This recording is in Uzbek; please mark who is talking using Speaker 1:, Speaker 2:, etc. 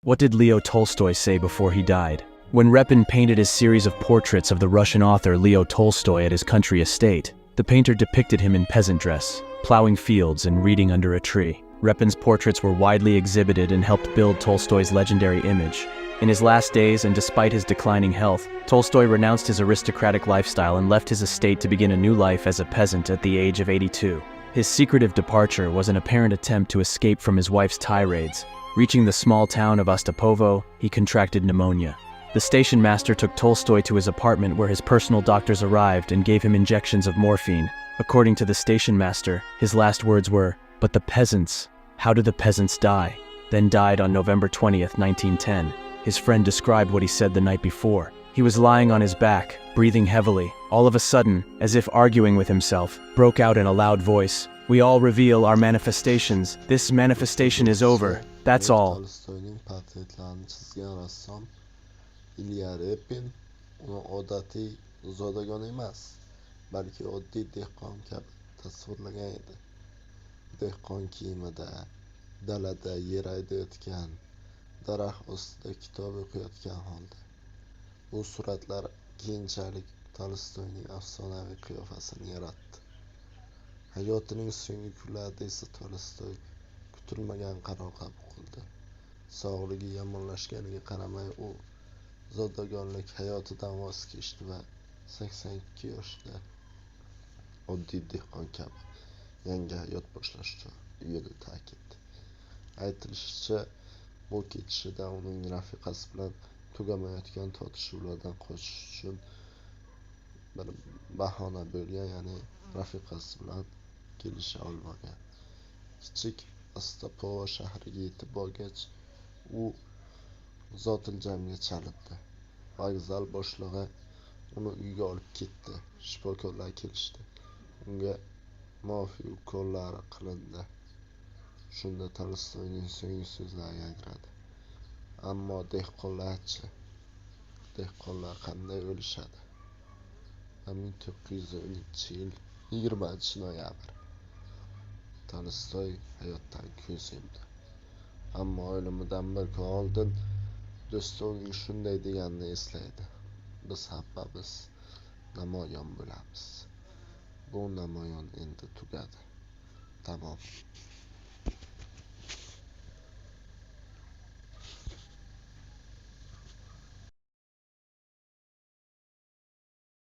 Speaker 1: What did Leo Tolstoy say before he died? When Repin painted his series of portraits of the Russian author Leo Tolstoy at his country estate, the painter depicted him in peasant dress, plowing fields and reading under a tree. Repin's portraits were widely exhibited and helped build Tolstoy's legendary image. In his last days, and despite his declining health, Tolstoy renounced his aristocratic lifestyle and left his estate to begin a new life as a peasant at the age of 82. His secretive departure was an apparent attempt to escape from his wife's tirades. Reaching the small town of Ostapovo, he contracted pneumonia. The station master took Tolstoy to his apartment where his personal doctors arrived and gave him injections of morphine. According to the station master, his last words were, "But the peasants, how do the peasants die?" Then died on November 20th, 1910. His friend described what he said the night before. He was lying on his back, breathing heavily. All of a sudden, as if arguing with himself, broke out in a loud voice, "We all reveal our manifestations. This manifestation is over. That's all."
Speaker 2: Tolstoyning portretlarini chizgan rassom Ilya Repin uni odatiy zodagon emas, balki oddiy dehqon kabi tasvirlagan edi. Dehqon kiyimida, dalada yer haydayotgan, daraxt ostida kitob o'qiyotgan holda. Bu suratlar keyinchalik Tolstoyning afsonaviy qiyofasini yaratdi. Hayotining so'nggi kunlarida esa Tolstoy kutilmagan qaror qabul qildi. Sog'ligi yomonlashganiga qaramay, u zodagonlik hayotidan voz kechdi va 82 yoshda oddiy dehqon kabi yangi hayot boshlashga yo'lida ta'kid. Aytilishicha, bu ketishida uning rafiqasi bilan tugamayotgan tortishuvlardan qochish uchun bir bahona bo'lgan, ya'ni rafiqasi bilan kelisha olmagan. Kichik Ostapovo shahriga yetib borgach, u zotiljamga chalindi. Vokzal boshlig'i uni uyga olib ketdi. Shifokorlar kelishdi. Unga morfiy ukollari qilindi. Shunda Tolstoyning so'nggi so'zlari yangradi. Ammo dehqonlarchi? Dehqonlar qanday o'lishadi? 1912-yil 20-noyabr. Tolstoy hayotdan ko'z yumdi. Ammo o'limidan bir kun oldin do'sti uning shunday deganini eslaydi: "Biz hammamiz namoyon bo'lamiz. Bu namoyon endi tugadi. Tamom."